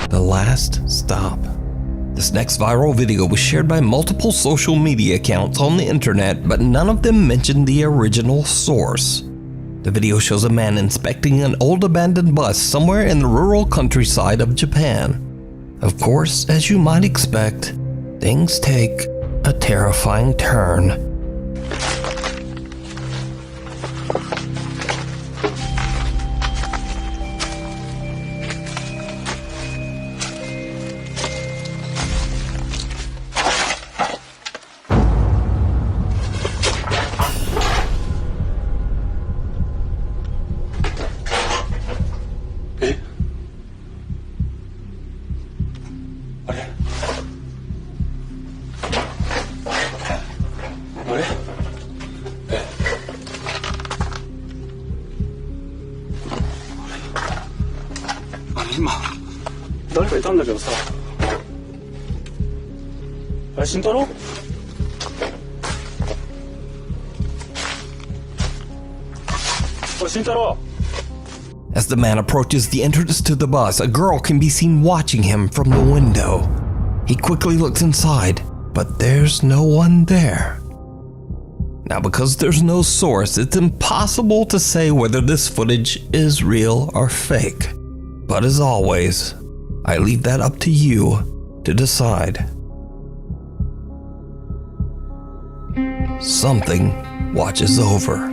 The Last Stop. This next viral video was shared by multiple social media accounts on the internet, but none of them mentioned the original source. The video shows a man inspecting an old abandoned bus somewhere in the rural countryside of Japan. Of course, as you might expect, things take a terrifying turn. 널 왜 달라졌어? 진짜로? 진짜로? As the man approaches the entrance to the bus, a girl can be seen watching him from the window. He quickly looks inside, but there's no one there. Now, because there's no source, it's impossible to say whether this footage is real or fake. But as always, I leave that up to you to decide. Something watches over.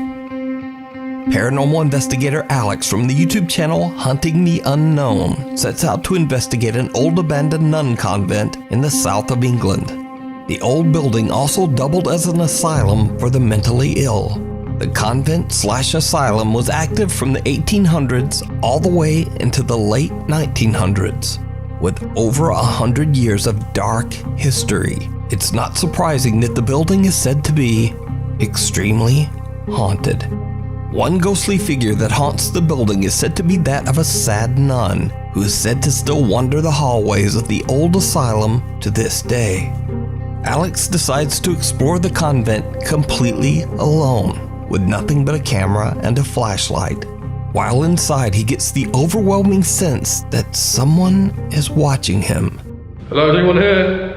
Paranormal investigator Alex from the YouTube channel Hunting the Unknown sets out to investigate an old abandoned nun convent in the south of England. The old building also doubled as an asylum for the mentally ill. The convent/asylum was active from the 1800s all the way into the late 1900s. With over 100 years of dark history, it's not surprising that the building is said to be extremely haunted. One ghostly figure that haunts the building is said to be that of a sad nun, who is said to still wander the hallways of the old asylum to this day. Alex decides to explore the convent completely alone, with nothing but a camera and a flashlight. While inside, he gets the overwhelming sense that someone is watching him. Hello, is anyone here?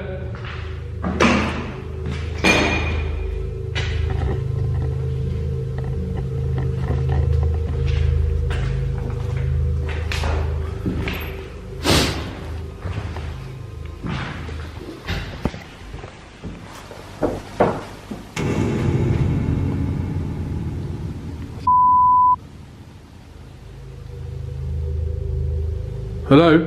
Hello?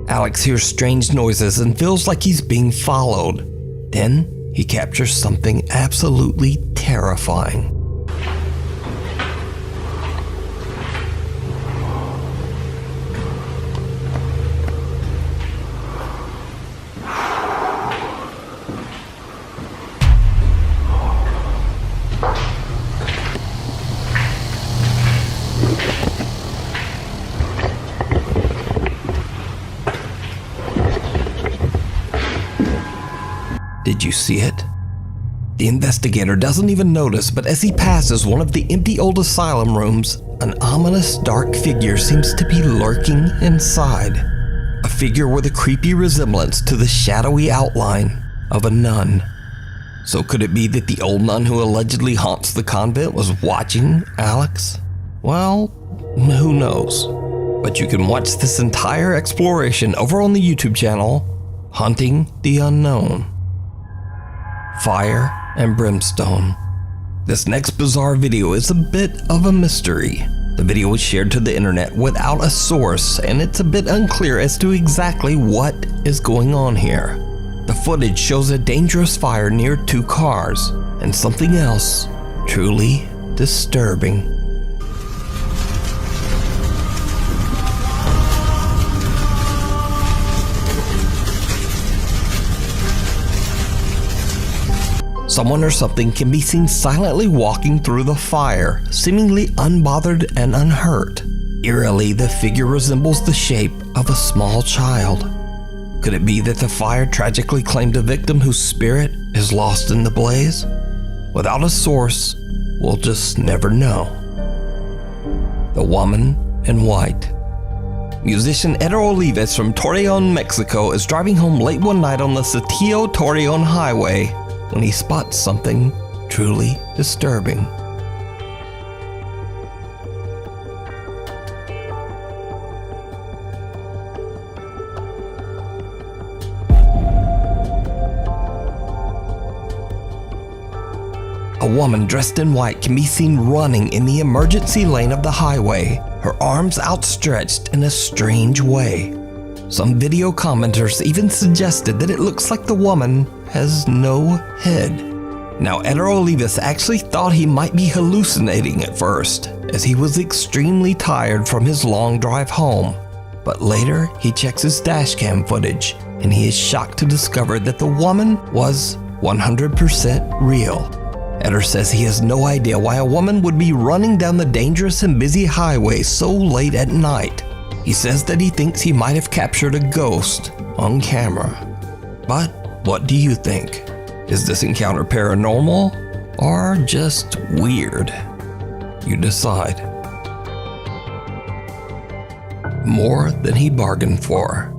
Alex hears strange noises and feels like he's being followed. Then he captures something absolutely terrifying. Did you see it? The investigator doesn't even notice, but as he passes one of the empty old asylum rooms, an ominous dark figure seems to be lurking inside. A figure with a creepy resemblance to the shadowy outline of a nun. So could it be that the old nun who allegedly haunts the convent was watching Alex? Well, who knows? But you can watch this entire exploration over on the YouTube channel, Hunting the Unknown. Fire and brimstone. This next bizarre video is a bit of a mystery. The video was shared to the internet without a source, and it's a bit unclear as to exactly what is going on here. The footage shows a dangerous fire near two cars, and something else truly disturbing. Someone or something can be seen silently walking through the fire, seemingly unbothered and unhurt. Eerily, the figure resembles the shape of a small child. Could it be that the fire tragically claimed a victim whose spirit is lost in the blaze? Without a source, we'll just never know. The Woman in White. Musician Eder Olives from Torreon, Mexico is driving home late one night on the Saltillo-Torreon highway when he spots something truly disturbing. A woman dressed in white can be seen running in the emergency lane of the highway, her arms outstretched in a strange way. Some video commenters even suggested that it looks like the woman has no head. Now, Eder Olives actually thought he might be hallucinating at first, as he was extremely tired from his long drive home. But later, he checks his dashcam footage, and he is shocked to discover that the woman was 100% real. Eder says he has no idea why a woman would be running down the dangerous and busy highway so late at night. He says that he thinks he might have captured a ghost on camera. But what do you think? Is this encounter paranormal or just weird? You decide. More than he bargained for.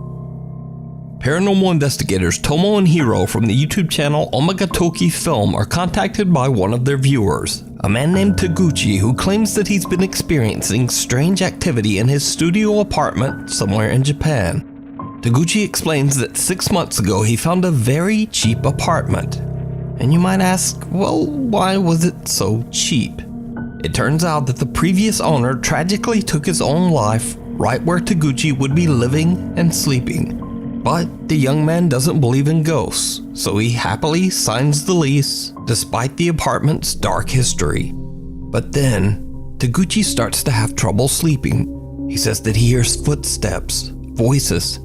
Paranormal investigators Tomo and Hiro from the YouTube channel Omagatoki Film are contacted by one of their viewers, a man named Taguchi, who claims that he's been experiencing strange activity in his studio apartment somewhere in Japan. Taguchi explains that 6 months ago he found a very cheap apartment. And you might ask, well, why was it so cheap? It turns out that the previous owner tragically took his own life right where Taguchi would be living and sleeping. But the young man doesn't believe in ghosts, so he happily signs the lease despite the apartment's dark history. But then, Taguchi starts to have trouble sleeping. He says that he hears footsteps, voices,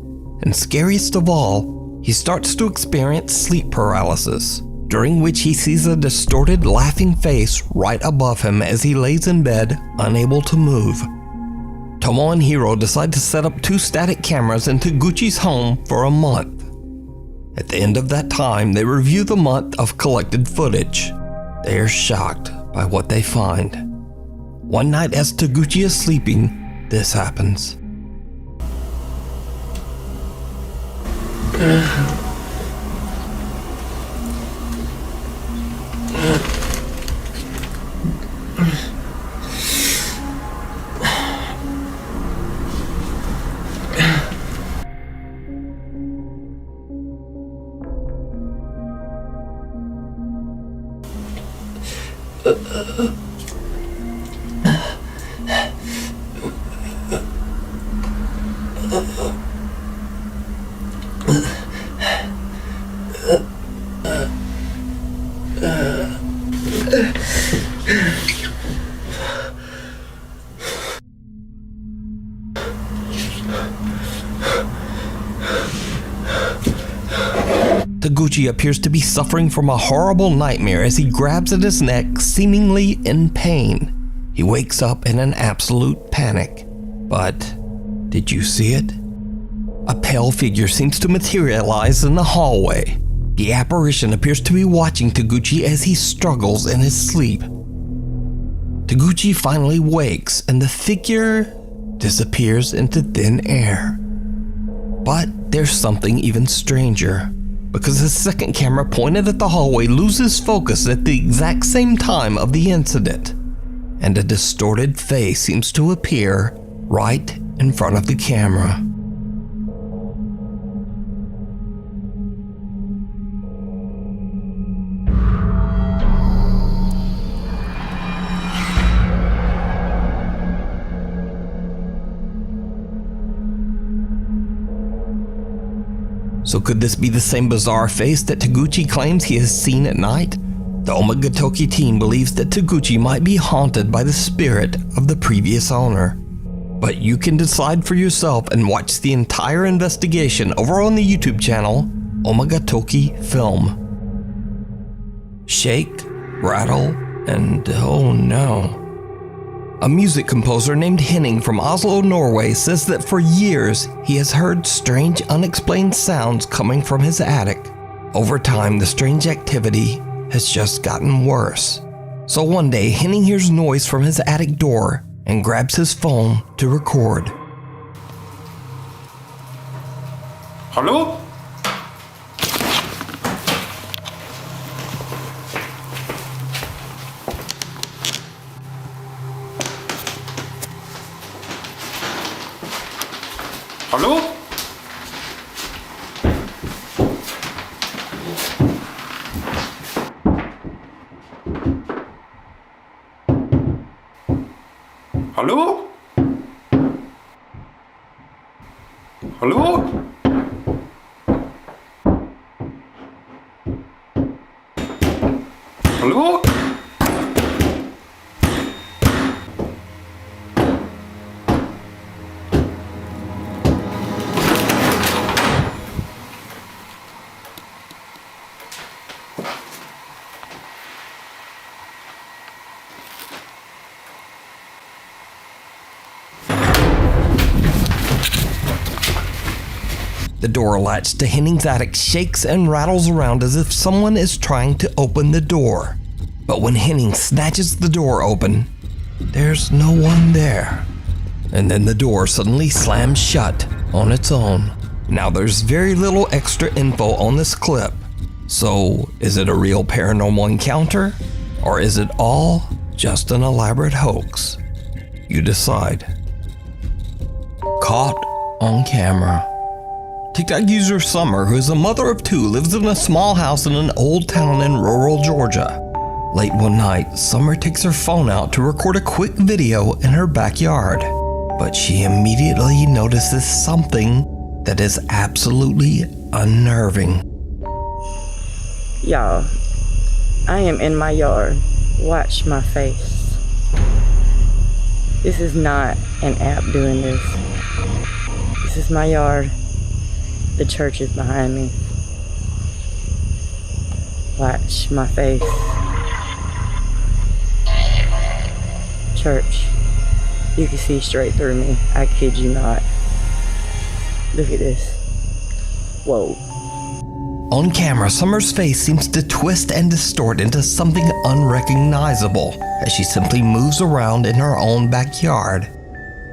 and scariest of all, he starts to experience sleep paralysis, during which he sees a distorted, laughing face right above him as he lays in bed, unable to move. Tomo and Hiro decide to set up 2 static cameras in Taguchi's home for a month. At the end of that time, they review the month of collected footage. They are shocked by what they find. One night as Taguchi is sleeping, this happens. Taguchi appears to be suffering from a horrible nightmare as he grabs at his neck, seemingly in pain. He wakes up in an absolute panic. But did you see it? A pale figure seems to materialize in the hallway. The apparition appears to be watching Taguchi as he struggles in his sleep. Taguchi finally wakes and the figure disappears into thin air. But there's something even stranger, because the second camera pointed at the hallway loses focus at the exact same time of the incident, and a distorted face seems to appear right in front of the camera. So could this be the same bizarre face that Taguchi claims he has seen at night? The Omagatoki team believes that Taguchi might be haunted by the spirit of the previous owner. But you can decide for yourself and watch the entire investigation over on the YouTube channel, Omagatoki Film. Shake, rattle, and oh no. A music composer named Henning from Oslo, Norway says that for years he has heard strange, unexplained sounds coming from his attic. Over time, the strange activity has just gotten worse. So one day, Henning hears noise from his attic door and grabs his phone to record. Hallo? Hallo? Hallo? Hallo? Hallo? The door latch to Henning's attic shakes and rattles around as if someone is trying to open the door. But when Henning snatches the door open, there's no one there. And then the door suddenly slams shut on its own. Now there's very little extra info on this clip. So is it a real paranormal encounter? Or is it all just an elaborate hoax? You decide. Caught on camera. TikTok user Summer, who is a mother of two, lives in a small house in an old town in rural Georgia. Late one night, Summer takes her phone out to record a quick video in her backyard. But she immediately notices something that is absolutely unnerving. Y'all, I am in my yard. Watch my face. This is not an app doing this. This is my yard. The church is behind me. Watch my face. Church, you can see straight through me. I kid you not. Look at this. Whoa. On camera, Summer's face seems to twist and distort into something unrecognizable as she simply moves around in her own backyard.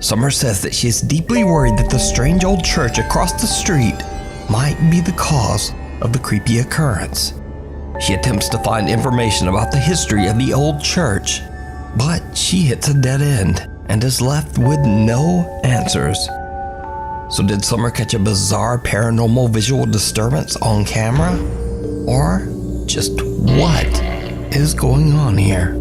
Summer says that she is deeply worried that the strange old church across the street might be the cause of the creepy occurrence. She attempts to find information about the history of the old church, but she hits a dead end and is left with no answers. So did Summer catch a bizarre paranormal visual disturbance on camera? Or just what is going on here?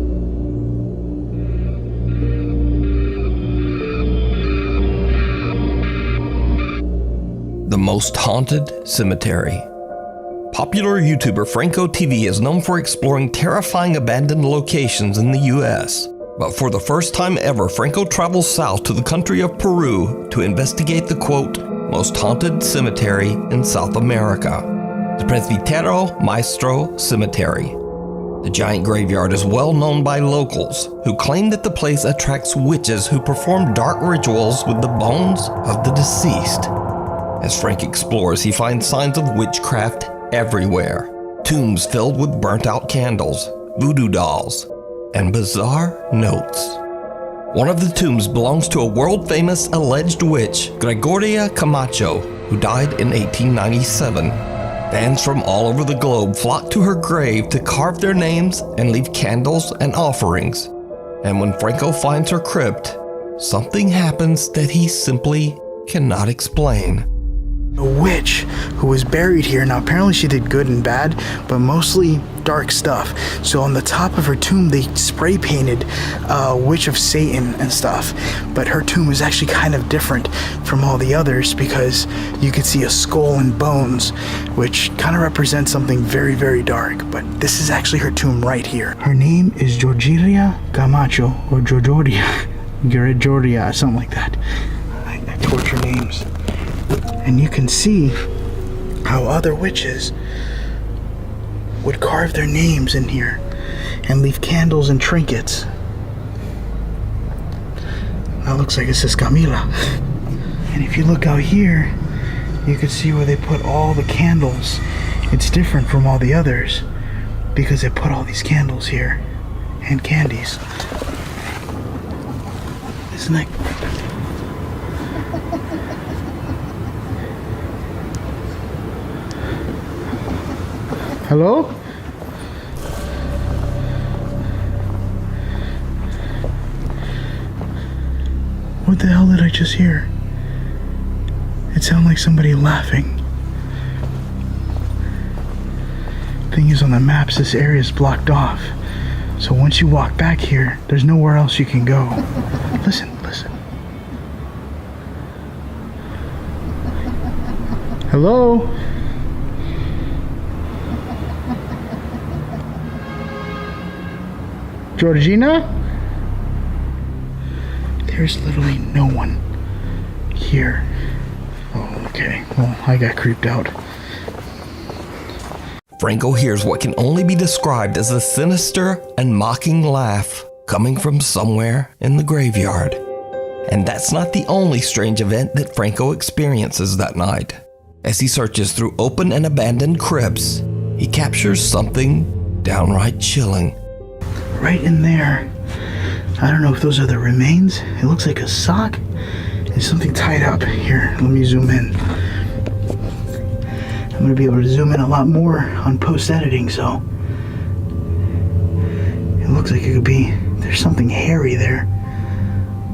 The most haunted cemetery. Popular YouTuber Franco TV is known for exploring terrifying abandoned locations in the US. But for the first time ever, Franco travels south to the country of Peru to investigate the quote, most haunted cemetery in South America, the Presbítero Maestro Cemetery. The giant graveyard is well known by locals who claim that the place attracts witches who perform dark rituals with the bones of the deceased. As Frank explores, he finds signs of witchcraft everywhere. Tombs filled with burnt-out candles, voodoo dolls, and bizarre notes. One of the tombs belongs to a world-famous alleged witch, Gregoria Camacho, who died in 1897. Fans from all over the globe flock to her grave to carve their names and leave candles and offerings. And when Franco finds her crypt, something happens that he simply cannot explain. A witch who was buried here. Now apparently she did good and bad, but mostly dark stuff. So on the top of her tomb they spray painted Witch of Satan and stuff. But her tomb is actually kind of different from all the others because you could see a skull and bones, which kind of represents something very, very dark. But this is actually her tomb right here. Her name is Gregoria Camacho, or Gregoria, something like that. I torture names. And you can see how other witches would carve their names in here and leave candles and trinkets. That looks like it says Camila. And if you look out here, you can see where they put all the candles. It's different from all the others because they put all these candles here and candies. Isn't that? Hello? What the hell did I just hear? It sounded like somebody laughing. Thing is, on the maps, this area is blocked off. So once you walk back here, there's nowhere else you can go. Listen, listen. Hello? Georgina? There's literally no one here. Oh, okay. Well, I got creeped out. Franco hears what can only be described as a sinister and mocking laugh coming from somewhere in the graveyard. And that's not the only strange event that Franco experiences that night. As he searches through open and abandoned crypts, he captures something downright chilling. Right in there. I don't know if those are the remains. It looks like a sock and something tied up. Here, let me zoom in. I'm going to be able to zoom in a lot more on post-editing, so it looks like it could be, there's something hairy there.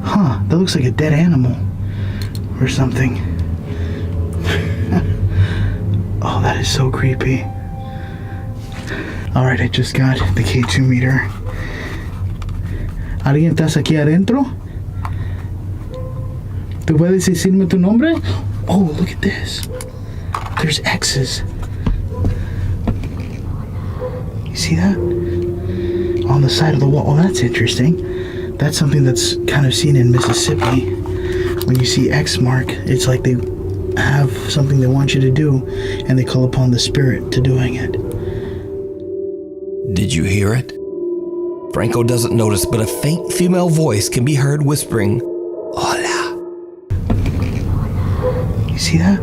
Huh, that looks like a dead animal or something. Oh, that is so creepy. Alright, I just got the K2 meter. ¿Alguien estás aquí adentro? ¿Tú puedes decirme tu nombre? Oh, look at this. There's X's. You see that? On the side of the wall. Oh, that's interesting. That's something that's kind of seen in Mississippi. When you see X mark, it's like they have something they want you to do, and they call upon the spirit to doing it. Did you hear it? Franco doesn't notice, but a faint female voice can be heard whispering, "Hola." You see that?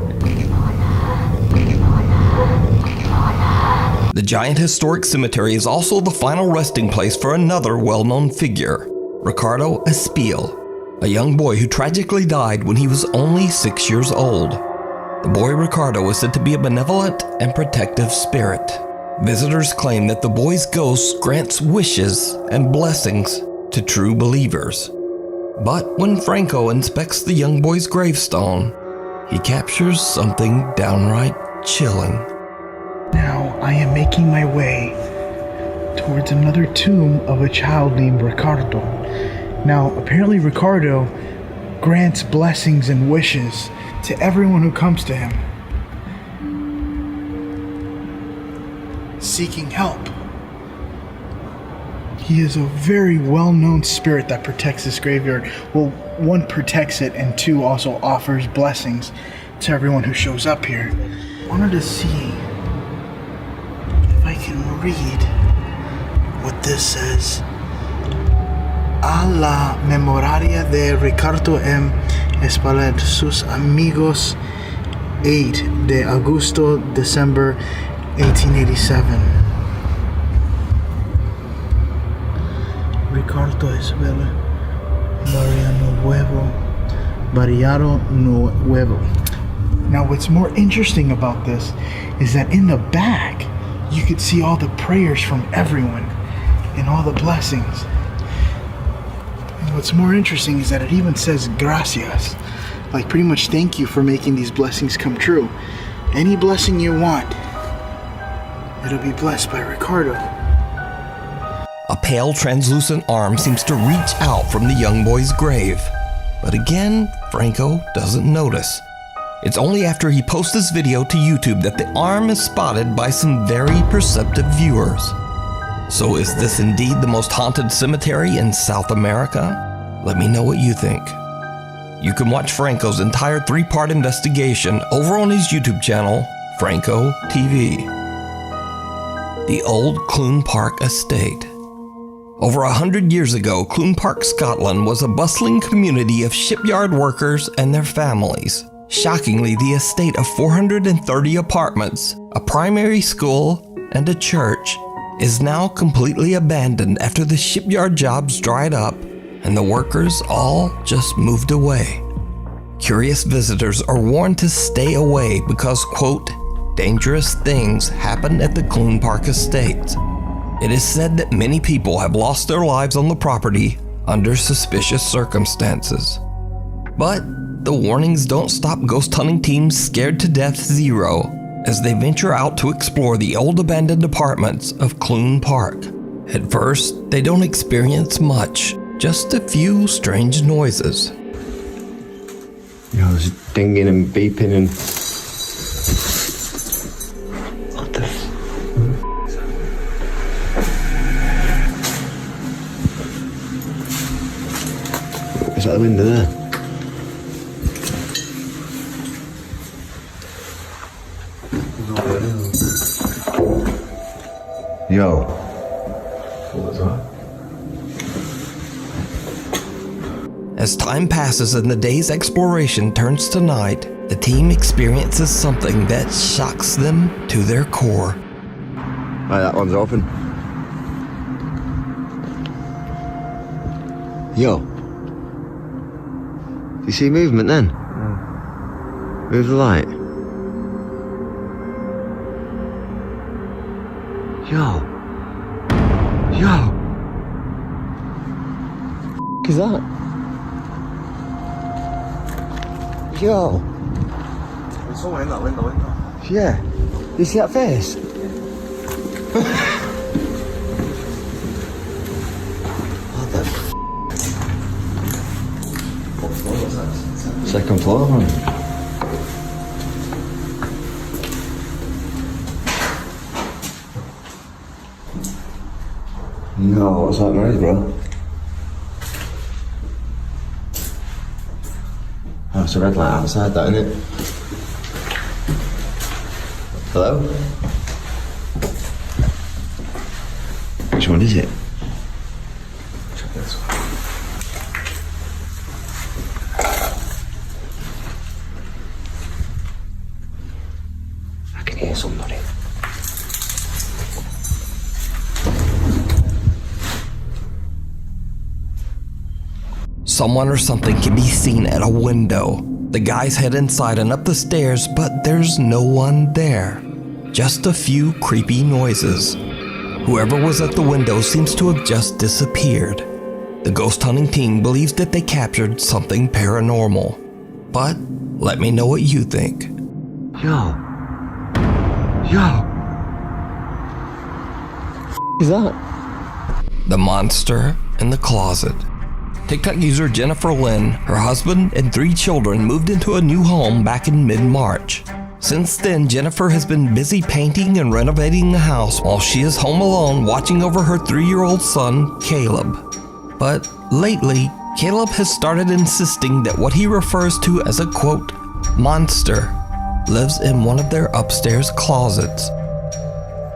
The giant historic cemetery is also the final resting place for another well-known figure, Ricardo Espiel, a young boy who tragically died when he was only 6 years old. The boy Ricardo was said to be a benevolent and protective spirit. Visitors claim that the boy's ghost grants wishes and blessings to true believers. But when Franco inspects the young boy's gravestone, he captures something downright chilling. Now I am making my way towards another tomb of a child named Ricardo. Now, apparently Ricardo grants blessings and wishes to everyone who comes to him, seeking help. He is a very well-known spirit that protects this graveyard. Well, one, protects it, and two, also offers blessings to everyone who shows up here. I wanted to see if I can read what this says. A la memoria de Ricardo M. Espaillat, sus amigos, 8 de Agosto, December 1887. Ricardo Isabella Variano Nuevo. Now, what's more interesting about this is that in the back, you could see all the prayers from everyone and all the blessings. And what's more interesting is that it even says gracias, like pretty much thank you for making these blessings come true. Any blessing you want, it'll be blessed by Ricardo. A pale, translucent arm seems to reach out from the young boy's grave. But again, Franco doesn't notice. It's only after he posts this video to YouTube that the arm is spotted by some very perceptive viewers. So is this indeed the most haunted cemetery in South America? Let me know what you think. You can watch Franco's entire 3-part investigation over on his YouTube channel, Franco TV. The Old Clune Park Estate. Over 100 years ago, Clune Park, Scotland was a bustling community of shipyard workers and their families. Shockingly, the estate of 430 apartments, a primary school, and a church is now completely abandoned after the shipyard jobs dried up and the workers all just moved away. Curious visitors are warned to stay away because, quote, dangerous things happen at the Clune Park estate. It is said that many people have lost their lives on the property under suspicious circumstances. But the warnings don't stop ghost hunting teams Scared to Death Zero as they venture out to explore the old abandoned apartments of Clune Park. At first, they don't experience much, just a few strange noises. You know, there's dinging and beeping and... What the Is that the window there? Yo. What was that? As time passes and the day's exploration turns to night, the team experiences something that shocks them to their core. Right, that one's open. Yo. Do you see movement then? Move the light. Yo. Yo. What is that? Yo. There's someone in that window. Yeah. You see that face? What the What floor was that? Second floor, man. No, what's that noise, bro? Oh, it's a red light outside, that, isn't it? Hello? Which one is it? Check this one. I can hear somebody. Someone or something can be seen at a window. The guys head inside and up the stairs, but there's no one there. Just a few creepy noises. Whoever was at the window seems to have just disappeared. The ghost hunting team believes that they captured something paranormal. But let me know what you think. Yo. Yo. Is that? The monster in the closet. TikTok user Jennifer Lynn, her husband, and 3 children moved into a new home back in mid-March. Since then, Jennifer has been busy painting and renovating the house while she is home alone watching over her 3-year-old son, Caleb. But lately, Caleb has started insisting that what he refers to as a, quote, monster lives in one of their upstairs closets.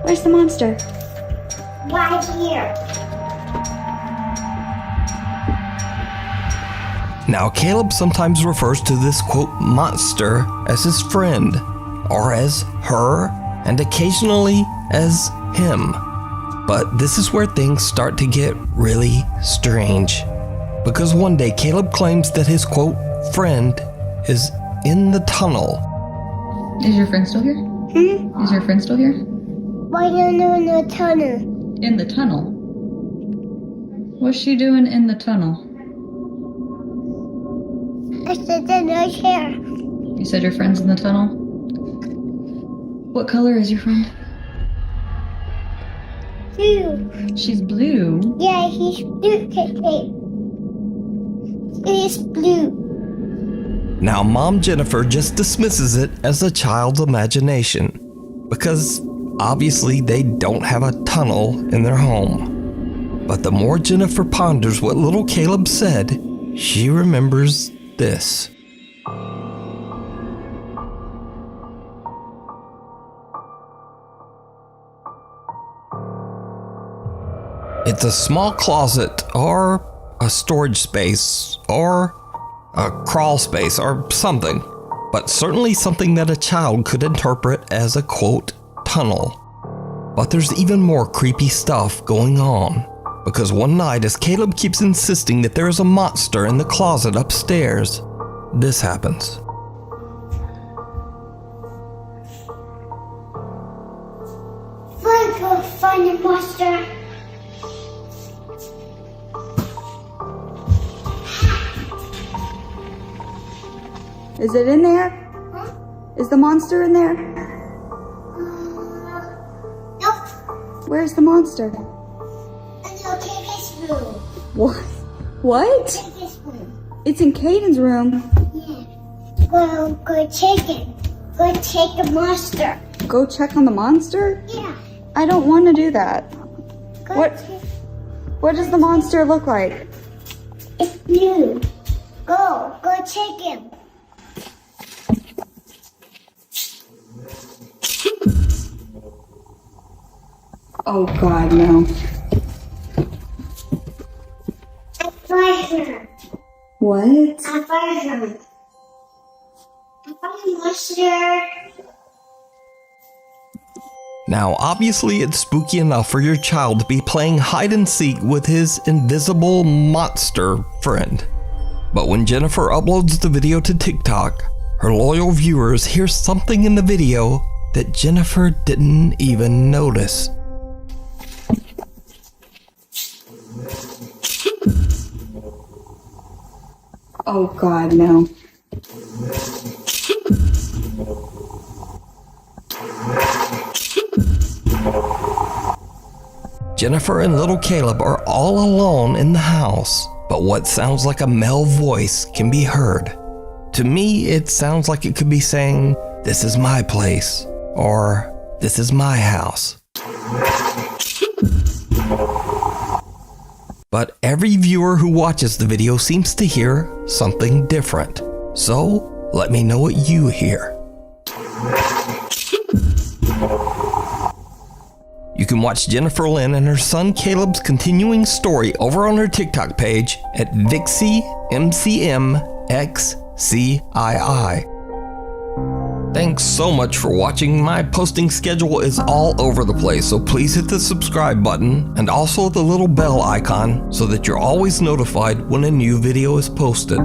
Where's the monster? Right here. Now, Caleb sometimes refers to this, quote, monster as his friend, or as her, and occasionally as him. But this is where things start to get really strange. Because one day, Caleb claims that his, quote, friend is in the tunnel. Is your friend still here? Is your friend still here? Why don't you know the tunnel? In the tunnel. What's she doing in the tunnel? I said in her chair. You said your friend's in the tunnel? What color is your friend? Blue. She's blue. Yeah, he's blue. He's blue. Now, Mom Jennifer just dismisses it as a child's imagination, because obviously they don't have a tunnel in their home. But the more Jennifer ponders what little Caleb said, she remembers this. It's a small closet, or a storage space, or a crawl space, or something. But certainly something that a child could interpret as a, quote, tunnel. But there's even more creepy stuff going on. Because one night, as Caleb keeps insisting that there is a monster in the closet upstairs, this happens. Let's go find the monster. Is it in there? Huh? Is the monster in there? Nope. Where's the monster? And you'll take his room. What? What? Take his room. It's in Caden's room. Yeah. Go take it. Go take the monster. Go check on the monster? Yeah. I don't want to do that. Go What? take- What does the monster look like? It's blue. Go take him. Oh God, no. I find her. What? I find her. I find the monster. Now, obviously it's spooky enough for your child to be playing hide and seek with his invisible monster friend. But when Jennifer uploads the video to TikTok, her loyal viewers hear something in the video that Jennifer didn't even notice. Oh God, no. Jennifer and little Caleb are all alone in the house, but what sounds like a male voice can be heard. To me, it sounds like it could be saying, "This is my place," or "This is my house." But every viewer who watches the video seems to hear something different. So, let me know what you hear. You can watch Jennifer Lynn and her son Caleb's continuing story over on her TikTok page at VixieMCMXCII. Thanks so much for watching. My posting schedule is all over the place, so please hit the subscribe button and also the little bell icon so that you're always notified when a new video is posted.